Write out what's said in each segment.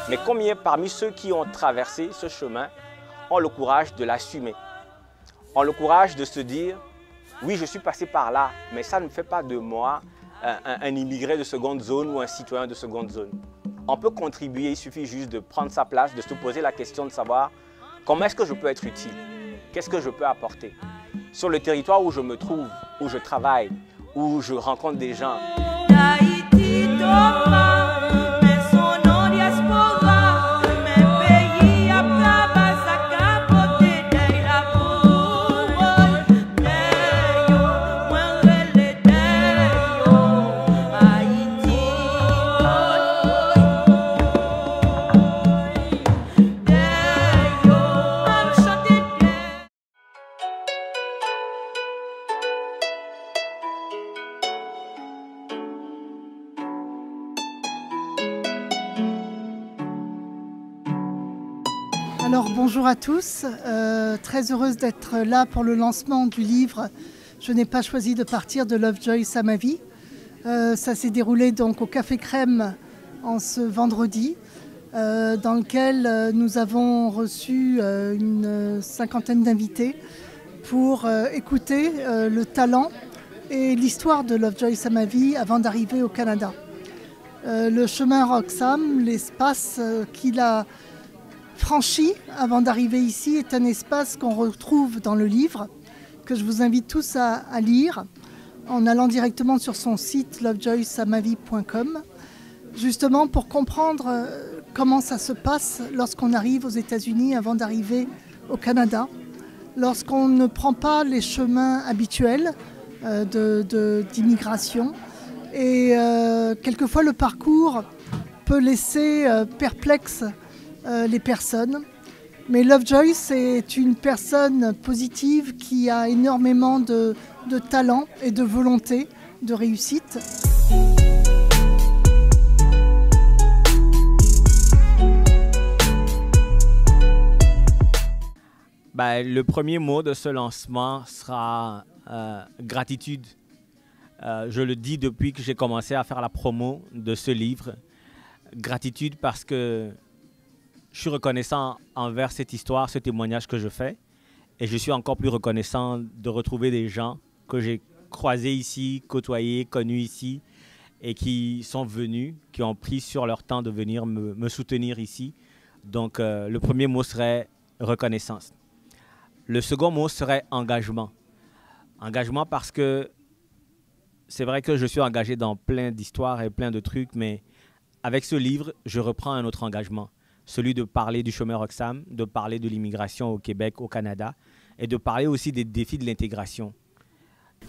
Mais combien parmi ceux qui ont traversé ce chemin ont le courage de l'assumer, ont le courage de se dire « Oui, je suis passé par là, mais ça ne fait pas de moi un immigré de seconde zone ou un citoyen de seconde zone. » On peut contribuer, il suffit juste de prendre sa place, de se poser la question de savoir comment est-ce que je peux être utile, qu'est-ce que je peux apporter. Sur le territoire où je me trouve, où je travaille, où je rencontre des gens. Alors bonjour à tous, très heureuse d'être là pour le lancement du livre « Je n'ai pas choisi de partir de Lovejoy à ma vie ». Ça s'est déroulé donc au Café Crème en ce vendredi, dans lequel nous avons reçu une cinquantaine d'invités pour écouter le talent et l'histoire de Lovejoy à ma vie avant d'arriver au Canada. Le chemin Roxham, l'espace qu'il a franchi avant d'arriver ici est un espace qu'on retrouve dans le livre, que je vous invite tous à lire en allant directement sur son site lovejoysamavie.com, justement pour comprendre comment ça se passe lorsqu'on arrive aux États-Unis avant d'arriver au Canada, lorsqu'on ne prend pas les chemins habituels d'immigration. Et quelquefois le parcours peut laisser perplexe les personnes. Mais Lovejoy, c'est une personne positive qui a énormément de talent et de volonté de réussite. Le premier mot de ce lancement sera gratitude. Je le dis depuis que j'ai commencé à faire la promo de ce livre. Gratitude parce que je suis reconnaissant envers cette histoire, ce témoignage que je fais. Et je suis encore plus reconnaissant de retrouver des gens que j'ai croisés ici, côtoyés, connus ici, et qui sont venus, qui ont pris sur leur temps de venir me soutenir ici. Donc, le premier mot serait reconnaissance. Le second mot serait engagement. Engagement parce que c'est vrai que je suis engagé dans plein d'histoires et plein de trucs, mais avec ce livre, je reprends un autre engagement. Celui de parler du chemin Roxham, de parler de l'immigration au Québec, au Canada, et de parler aussi des défis de l'intégration.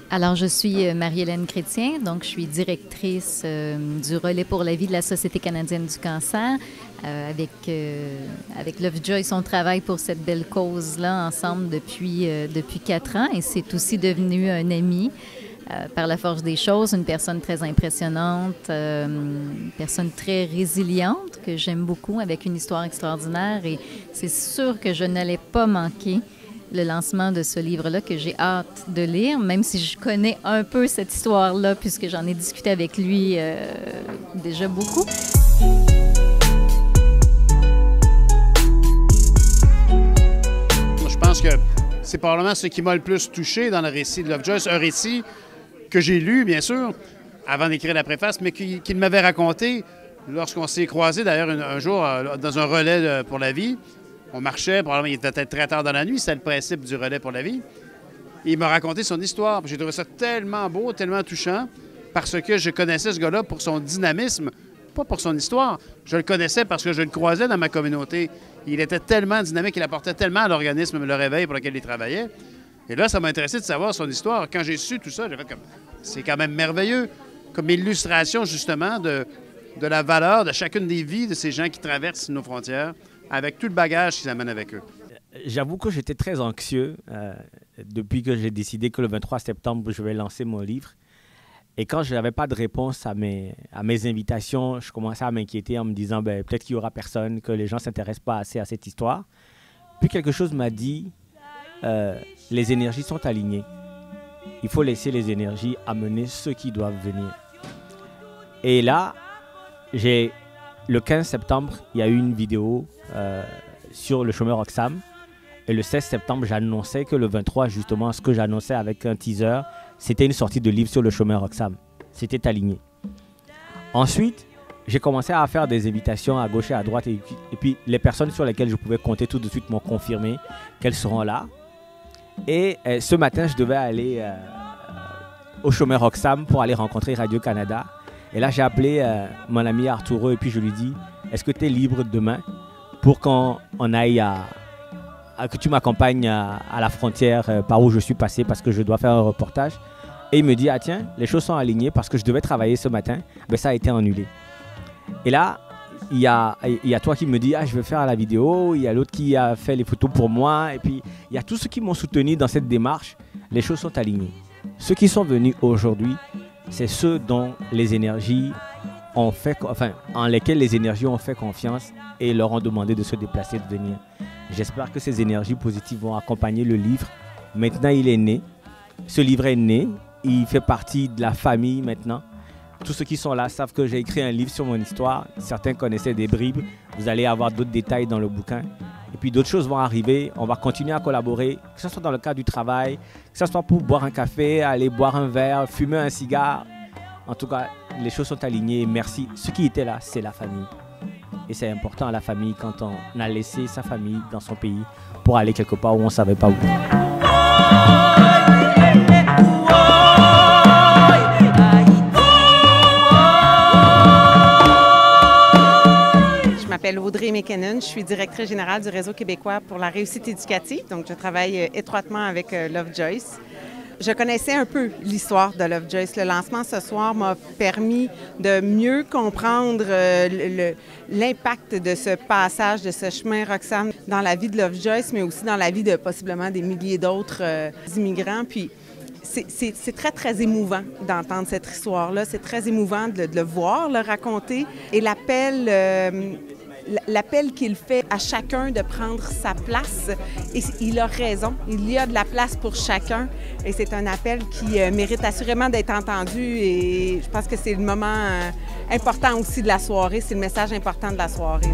Alors, je suis Marie-Hélène Chrétien, donc je suis directrice du Relais pour la vie de la Société canadienne du cancer. Avec Lovejoy, on travaille pour cette belle cause-là ensemble depuis 4 ans, et c'est aussi devenu un ami. Par la force des choses, une personne très impressionnante, une personne très résiliente que j'aime beaucoup, avec une histoire extraordinaire, et c'est sûr que je n'allais pas manquer le lancement de ce livre-là que j'ai hâte de lire, même si je connais un peu cette histoire-là puisque j'en ai discuté avec lui déjà beaucoup. Je pense que c'est probablement ce qui m'a le plus touché dans le récit de Lovejoy, un récit que j'ai lu, bien sûr, avant d'écrire la préface, mais qu'il m'avait raconté lorsqu'on s'est croisés, d'ailleurs, un jour, dans un relais pour la vie. On marchait, probablement il était peut-être très tard dans la nuit, c'est le principe du relais pour la vie. Et il m'a raconté son histoire. J'ai trouvé ça tellement beau, tellement touchant, parce que je connaissais ce gars-là pour son dynamisme, pas pour son histoire. Je le connaissais parce que je le croisais dans ma communauté. Il était tellement dynamique, il apportait tellement à l'organisme Le Réveil pour lequel il travaillait. Et là, ça m'a intéressé de savoir son histoire. Quand j'ai su tout ça, j'ai fait comme... C'est quand même merveilleux, comme illustration, justement, de la valeur de chacune des vies de ces gens qui traversent nos frontières, avec tout le bagage qu'ils amènent avec eux. J'avoue que j'étais très anxieux depuis que j'ai décidé que le 23 septembre, je vais lancer mon livre. Et quand je n'avais pas de réponse à mes invitations, je commençais à m'inquiéter en me disant peut-être qu'il n'y aura personne, que les gens ne s'intéressent pas assez à cette histoire. Puis quelque chose m'a dit, les énergies sont alignées. Il faut laisser les énergies amener ceux qui doivent venir. Et là, le 15 septembre, il y a eu une vidéo sur le chômeur Roxham. Et le 16 septembre, j'annonçais que le 23, justement, ce que j'annonçais avec un teaser, c'était une sortie de livre sur le chômeur Roxham. C'était aligné. Ensuite, j'ai commencé à faire des invitations à gauche et à droite. Et puis, les personnes sur lesquelles je pouvais compter tout de suite m'ont confirmé qu'elles seront là. Et ce matin, je devais aller au chômeur Roxham pour aller rencontrer Radio-Canada. Et là, j'ai appelé mon ami Arturo et puis je lui dis, est-ce que tu es libre demain pour qu'on aille que tu m'accompagnes à la frontière par où je suis passé parce que je dois faire un reportage. Et il me dit, ah tiens, les choses sont alignées parce que je devais travailler ce matin, mais ça a été annulé. Et là, il y a toi qui me dis, ah je vais faire la vidéo, il y a l'autre qui a fait les photos pour moi, et puis il y a tous ceux qui m'ont soutenu dans cette démarche. Les choses sont alignées. Ceux qui sont venus aujourd'hui, c'est ceux dont les énergies en lesquels les énergies ont fait confiance et leur ont demandé de se déplacer, de venir. J'espère que ces énergies positives vont accompagner le livre. Maintenant, il est né. Ce livre est né. Il fait partie de la famille maintenant. Tous ceux qui sont là savent que j'ai écrit un livre sur mon histoire. Certains connaissaient des bribes. Vous allez avoir d'autres détails dans le bouquin. Et puis d'autres choses vont arriver. On va continuer à collaborer, que ce soit dans le cadre du travail, que ce soit pour boire un café, aller boire un verre, fumer un cigare. En tout cas, les choses sont alignées. Merci. Ce qui était là, c'est la famille. Et c'est important à la famille quand on a laissé sa famille dans son pays pour aller quelque part où on ne savait pas où. Je m'appelle Audrey McKinnon, je suis directrice générale du Réseau québécois pour la réussite éducative. Donc, je travaille étroitement avec Lovejoyce. Je connaissais un peu l'histoire de Lovejoyce. Le lancement ce soir m'a permis de mieux comprendre l'impact de ce passage, de ce chemin Roxham dans la vie de Lovejoyce, mais aussi dans la vie de possiblement des milliers d'autres immigrants. Puis, c'est très, très émouvant d'entendre cette histoire-là. C'est très émouvant de le voir, le raconter. Et l'appel qu'il fait à chacun de prendre sa place, et il a raison, il y a de la place pour chacun et c'est un appel qui mérite assurément d'être entendu et je pense que c'est le moment important aussi de la soirée, c'est le message important de la soirée.